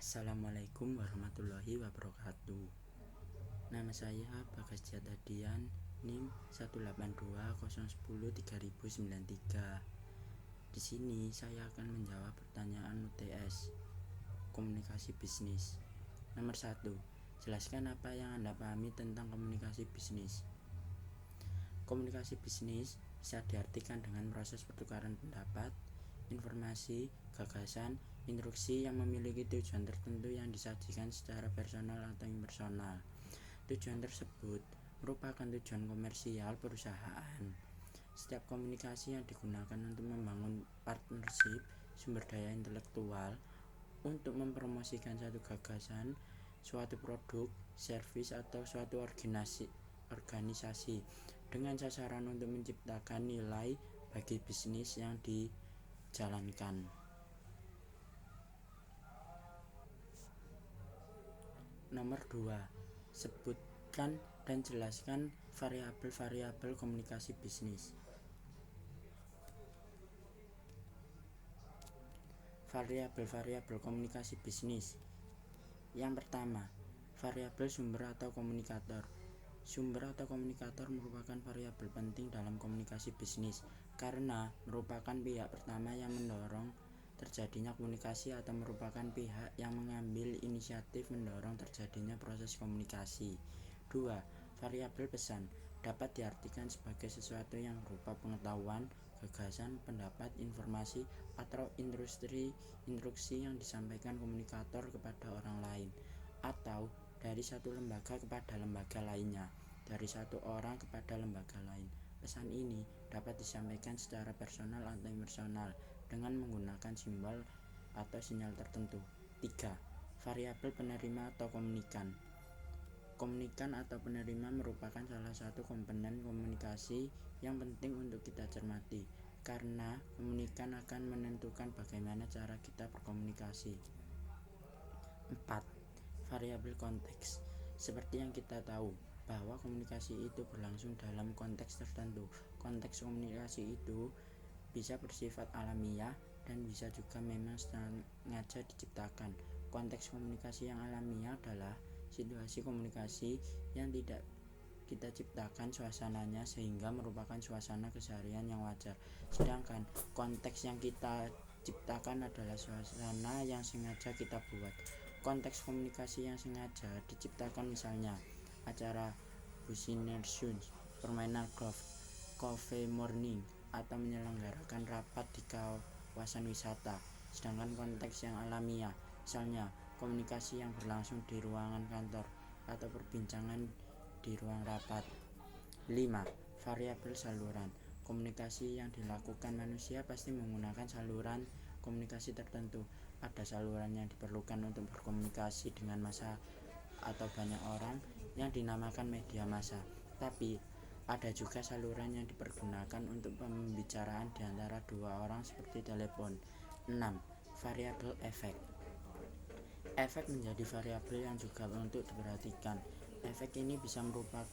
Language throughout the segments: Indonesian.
Assalamualaikum warahmatullahi wabarakatuh. Nama saya Bagas Jatadian, NIM 182010393. Di sini saya akan menjawab pertanyaan UTS komunikasi bisnis. Nomor 1. Jelaskan apa yang Anda pahami tentang komunikasi bisnis. Komunikasi bisnis bisa diartikan dengan proses pertukaran pendapat, informasi, gagasan, instruksi yang memiliki tujuan tertentu yang disajikan secara personal atau impersonal. Tujuan tersebut merupakan tujuan komersial perusahaan. Setiap komunikasi yang digunakan untuk membangun partnership sumber daya intelektual untuk mempromosikan satu gagasan, suatu produk, servis atau suatu organisasi dengan sasaran untuk menciptakan nilai bagi bisnis yang dijalankan. Nomor 2. Sebutkan dan jelaskan variabel-variabel komunikasi bisnis. Variabel-variabel komunikasi bisnis. Yang pertama, variabel sumber atau komunikator. Sumber atau komunikator merupakan variabel penting dalam komunikasi bisnis karena merupakan pihak pertama yang mendorong terjadinya komunikasi atau merupakan pihak yang mengambil inisiatif mendorong terjadinya proses komunikasi. 2. Variabel pesan dapat diartikan sebagai sesuatu yang berupa pengetahuan, gagasan, pendapat, informasi, atau instruksi yang disampaikan komunikator kepada orang lain atau dari satu lembaga kepada lembaga lainnya, dari satu orang kepada lembaga lain. Pesan ini dapat disampaikan secara personal atau impersonal dengan menggunakan simbol atau sinyal tertentu. 3. Variabel penerima atau komunikan. Komunikan atau penerima merupakan salah satu komponen komunikasi yang penting untuk kita cermati karena komunikan akan menentukan bagaimana cara kita berkomunikasi. 4. Variabel konteks. Seperti yang kita tahu bahwa komunikasi itu berlangsung dalam konteks tertentu. Konteks komunikasi itu bisa bersifat alamiah dan bisa juga memang sengaja diciptakan. Konteks komunikasi yang alamiah adalah situasi komunikasi yang tidak kita ciptakan suasananya sehingga merupakan suasana keseharian yang wajar. Sedangkan konteks yang kita ciptakan adalah suasana yang sengaja kita buat. Konteks komunikasi yang sengaja diciptakan misalnya acara Business, permainan golf, cafe morning, atau menyelenggarakan rapat di kawasan wisata. Sedangkan konteks yang alamiah misalnya komunikasi yang berlangsung di ruangan kantor atau perbincangan di ruang rapat. 5. Variabel saluran. Komunikasi yang dilakukan manusia pasti menggunakan saluran komunikasi tertentu. Ada saluran yang diperlukan untuk berkomunikasi dengan massa atau banyak orang yang dinamakan media massa. Tapi ada juga saluran yang dipergunakan untuk pembicaraan di antara dua orang seperti telepon. 6. Variabel efek. Efek menjadi variabel yang juga untuk diperhatikan. Efek ini bisa merupakan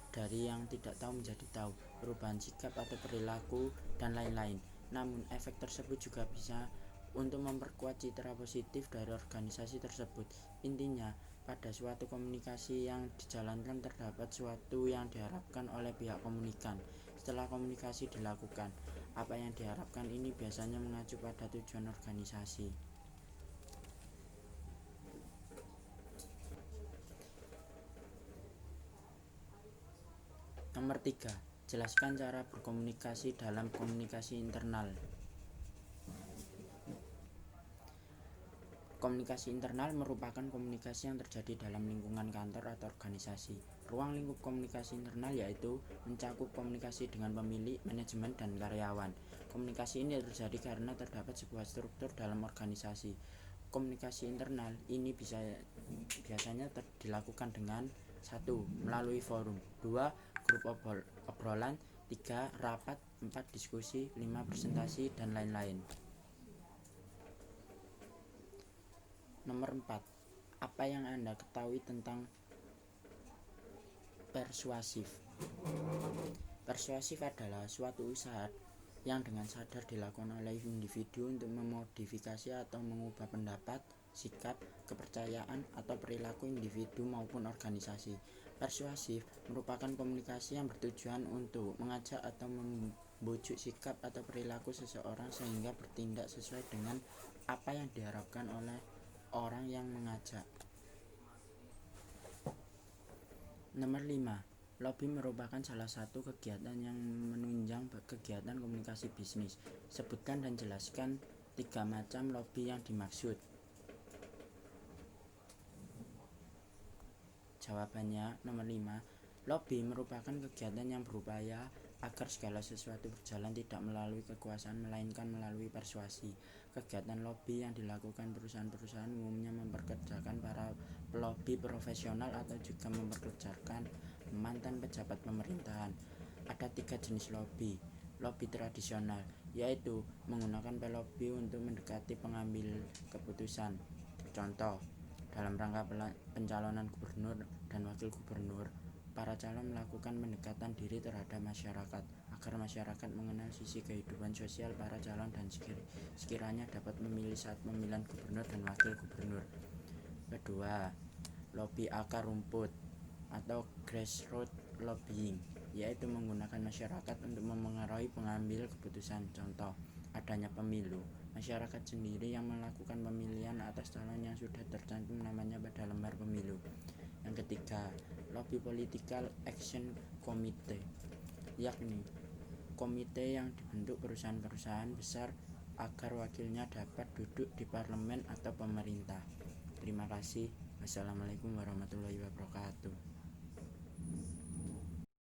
dari yang tidak tahu menjadi tahu, perubahan sikap atau perilaku, dan lain-lain. Namun efek tersebut juga bisa untuk memperkuat citra positif dari organisasi tersebut. Intinya, pada suatu komunikasi yang dijalankan terdapat sesuatu yang diharapkan oleh pihak komunikan. Setelah komunikasi dilakukan, apa yang diharapkan ini biasanya mengacu pada tujuan organisasi. Nomor 3. Jelaskan cara berkomunikasi dalam komunikasi internal. Komunikasi internal merupakan komunikasi yang terjadi dalam lingkungan kantor atau organisasi. Ruang lingkup komunikasi internal yaitu mencakup komunikasi dengan pemilik, manajemen, dan karyawan. Komunikasi ini terjadi karena terdapat sebuah struktur dalam organisasi. Komunikasi internal ini biasanya dilakukan dengan 1. Melalui forum, 2. Grup obrolan, 3. Rapat, 4. Diskusi, 5. Presentasi, dan lain-lain. Nomor 4. Apa yang Anda ketahui tentang persuasif? Persuasif adalah suatu usaha yang dengan sadar dilakukan oleh individu untuk memodifikasi atau mengubah pendapat, sikap, kepercayaan, atau perilaku individu maupun organisasi. Persuasif merupakan komunikasi yang bertujuan untuk mengajak atau membujuk sikap atau perilaku seseorang sehingga bertindak sesuai dengan apa yang diharapkan oleh orang yang mengajak. Nomor 5. Lobby merupakan salah satu kegiatan yang menunjang kegiatan komunikasi bisnis. Sebutkan dan jelaskan 3 macam lobby yang dimaksud. Jawabannya nomor 5. Lobby merupakan kegiatan yang berupaya agar segala sesuatu berjalan tidak melalui kekuasaan melainkan melalui persuasi. Kegiatan lobby yang dilakukan perusahaan-perusahaan umumnya mempekerjakan para pelobby profesional atau juga mempekerjakan mantan pejabat pemerintahan. Ada 3 jenis lobby. Lobby tradisional, yaitu menggunakan pelobby untuk mendekati pengambil keputusan. Contoh, dalam rangka pencalonan gubernur dan wakil gubernur, para calon melakukan pendekatan diri terhadap masyarakat agar masyarakat mengenal sisi kehidupan sosial para calon dan sekiranya dapat memilih saat pemilihan gubernur dan wakil gubernur. Kedua, lobby akar rumput atau grassroots lobbying, yaitu menggunakan masyarakat untuk memengaruhi pengambil keputusan. Contoh, adanya pemilu, masyarakat sendiri yang melakukan pemilihan atas calon yang sudah tercantum namanya pada lembar pemilu. Yang ketiga, lobby political action committee, yakni komite yang dibentuk perusahaan-perusahaan besar agar wakilnya dapat duduk di parlemen atau pemerintah. Terima kasih. Wassalamualaikum warahmatullahi wabarakatuh.